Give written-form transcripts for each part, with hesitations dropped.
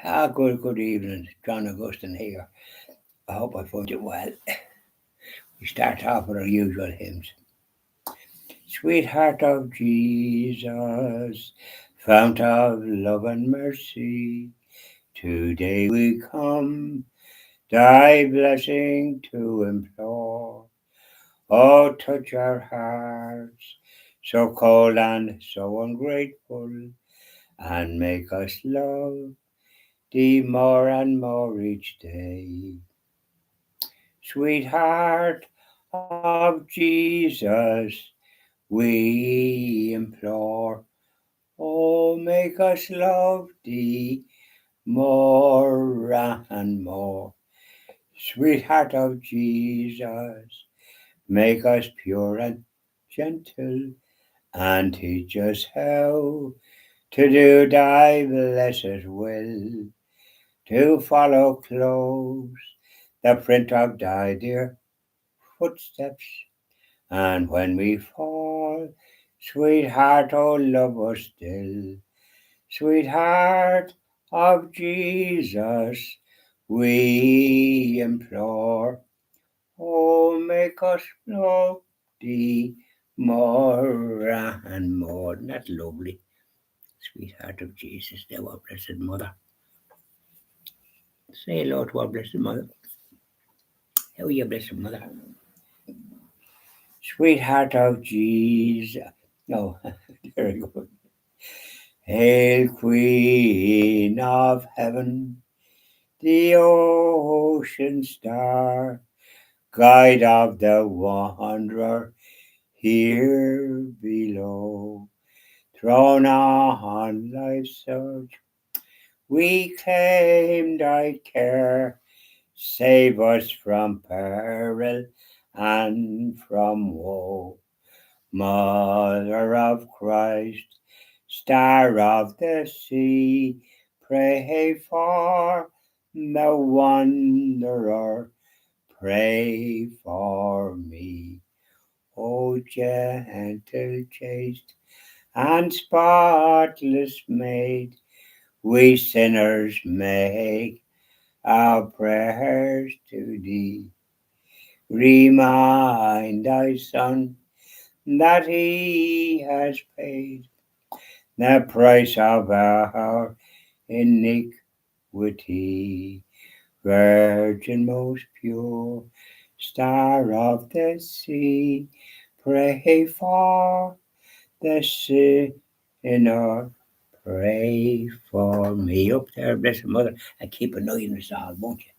Good evening. John Augustine here. I hope I find you well. We start off with our usual hymns. Sweetheart of Jesus, fount of love and mercy, today we come, thy blessing to implore. Oh, touch our hearts, so cold and so ungrateful, and make us love thee more and more each day. Sweetheart of Jesus, we implore, oh, make us love thee more and more. Sweetheart of Jesus, make us pure and gentle, and teach us how to do thy blessed will, to follow close the print of thy dear footsteps. And when we fall, sweetheart, oh, love us still. Sweetheart of Jesus, we implore, oh, make us love thee more and more. Isn't that lovely? Sweetheart of Jesus, thou our blessed mother. Say hello to our blessed mother. How are you, blessed mother? Sweetheart of Jesus. No, very good. Hail, Queen of Heaven, the ocean star, guide of the wanderer here below. Thrown on life's surge, we claim thy care. Save us from peril and from woe. Mother of Christ, Star of the sea, pray for the wanderer, pray for me. O gentle, chaste, and spotless maid, we sinners make our prayers to thee. Remind thy Son that he has paid the price of our iniquity. Virgin most pure, Star of the sea, pray for the sinner. Pray for me. Up there, blessed Mother, and keep an eye on us all, won't you?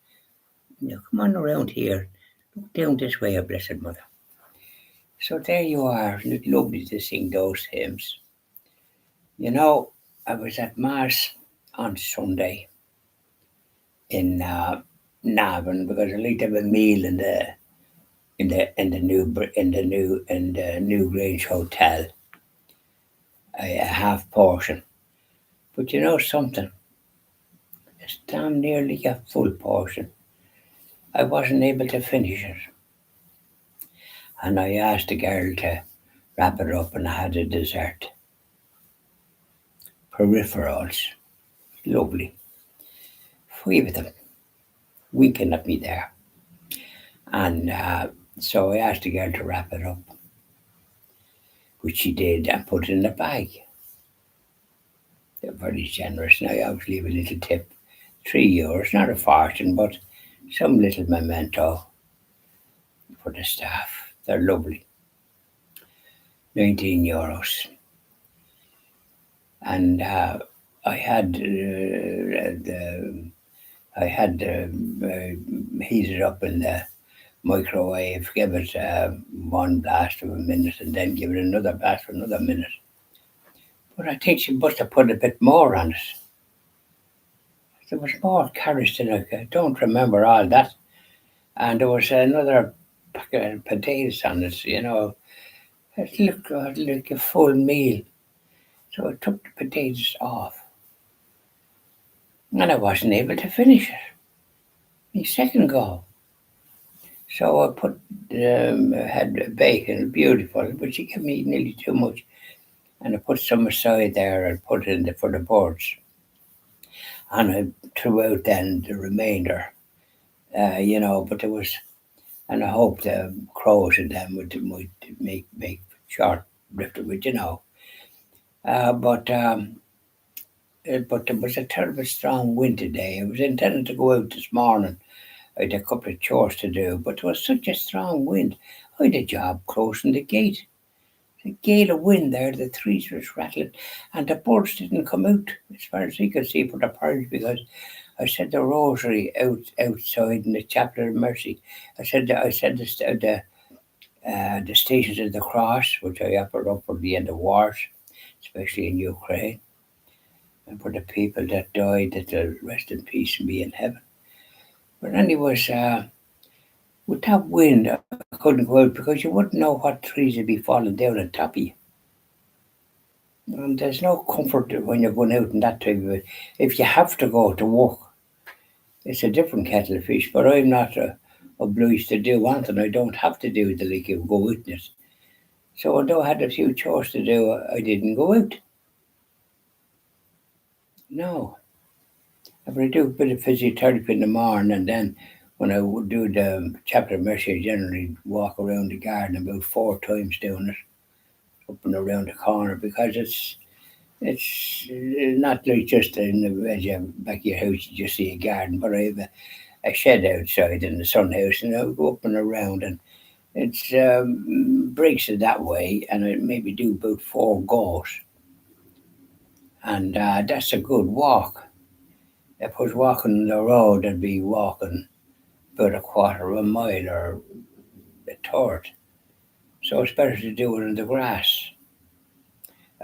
Now, come on around here. Look down this way, blessed Mother. So there you are. It's lovely to sing those hymns. You know, I was at Mass on Sunday in Navan because I like to have a meal in the New Grange Hotel, a half portion. But you know something, it's damn nearly a full portion. I wasn't able to finish it, and I asked the girl to wrap it up, and I had a dessert, peripherals, lovely, five of them, winking at me there, and so I asked the girl to wrap it up, which she did, and put it in a bag. They're very generous. Now, I always leave a little tip, €3, not a fortune, but some little memento for the staff. They're lovely. €19. And I had heated up in the microwave, give it one blast of a minute, and then give it another blast for another minute. But I think she must have put a bit more on it. There was more carrots in it. I don't remember all that. And there was another packet of potatoes on it, you know. It looked like a full meal. So I took the potatoes off. And I wasn't able to finish it. My second go. So I put had bacon, beautiful, but she gave me nearly too much. And I put some aside there and put it in for the birds. and I threw out then the remainder, but there was, and I hope the crows and them would make short drift of it, but there was a terrible strong wind today. I was intending to go out this morning. I had a couple of chores to do, but there was such a strong wind. I had a job closing the gate. A gale of wind there, the trees was rattling, and the birds didn't come out as far as he could see for the parish because I said the rosary outside in the Chapel of Mercy. I said the Stations of the Cross, which I offered up for the end of wars, especially in Ukraine, and for the people that died, that they'll rest in peace and be in heaven. But anyways, with that wind, I couldn't go out because you wouldn't know what trees would be falling down on top of you. And there's no comfort when you're going out in that type of it. If you have to go to work, it's a different kettle of fish. But I'm not obliged to do anything. I don't have to do the like of go out in it. So although I had a few chores to do, I didn't go out. No. I would do a bit of physiotherapy in the morning, and then when I would do the Chapel of Mercy, I generally walk around the garden about 4 times doing it, up and around the corner, because it's not like just in the edge of back of your house, you just see a garden, but I have a shed outside in the sun house, and I would go up and around, and it's breaks it that way, and I maybe do about 4 goes, and that's a good walk. If I was walking on the road, I'd be walking about a quarter of a mile or a third. So it's better to do it in the grass.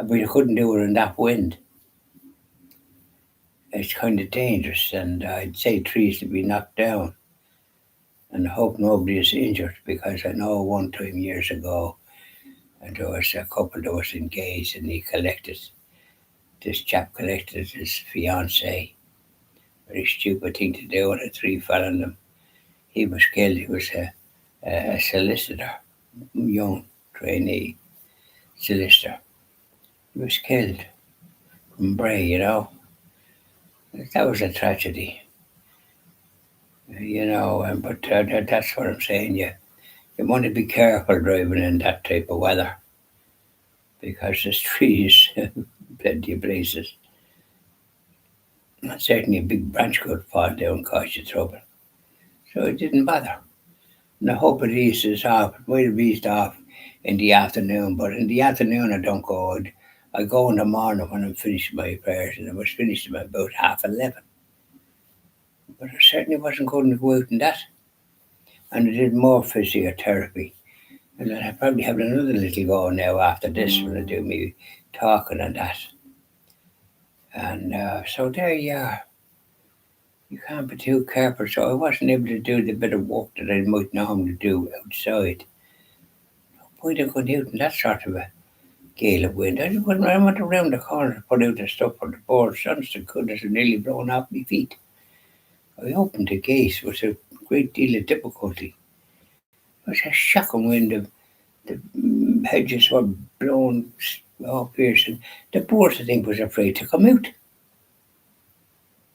But you couldn't do it in that wind. It's kind of dangerous, and I'd say trees to be knocked down. And I hope nobody is injured because I know one time years ago, and there was a couple that was engaged, and this chap collected his fiancee. Very stupid thing to do, and a tree fell on him. He was killed. He was a solicitor, young trainee solicitor. He was killed from Bray. That was a tragedy, but that's what I'm saying. You want to be careful driving in that type of weather because there's trees plenty of places. And certainly a big branch could fall down and cause you trouble. So it didn't bother. And I hope it eases off. It might have eased off in the afternoon, but in the afternoon I don't go out. I go in the morning when I'm finished my prayers, and I was finished by about 11:30. But I certainly wasn't going to go out in that. And I did more physiotherapy. And then I probably have another little go now after this when I do me talking and that. And so there you are. You can't be too careful. So I wasn't able to do the bit of work that I might normally do outside. No point in going out in that sort of a gale of wind. When I went around the corner to put out the stuff for the board, honest to goodness, it nearly blown off my feet. I opened the gate with a great deal of difficulty. It was a shocking wind. The hedges were blown all fierce, and the birds, I think, was afraid to come out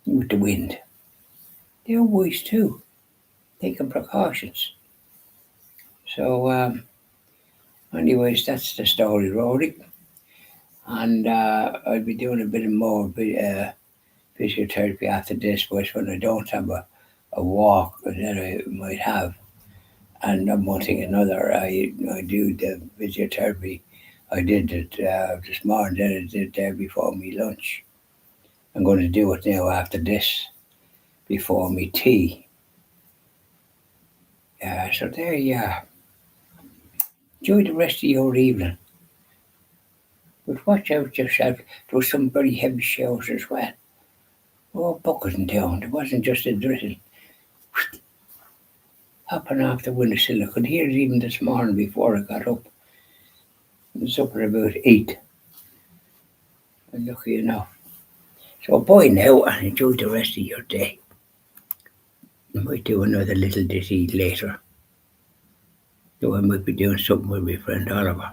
with the wind. They're wise too, taking precautions. So, anyways, that's the story, Rory. And I'll be doing a bit more physiotherapy after this, but when I don't have a walk that I might have. And one thing another, I do the physiotherapy. I did it this morning, then I did it there before me lunch. I'm going to do it now after this, before me tea. So there you are. Enjoy the rest of your evening. But watch out yourself. There was some very heavy showers as well. Oh, bucketing down. It wasn't just a drizzle. Hopping off the windowsill. I could hear it even this morning before I got up. It was up at about 8. And lucky enough. So bye now and enjoy the rest of your day. I might do another little ditty later. Though I might be doing something with my friend Oliver.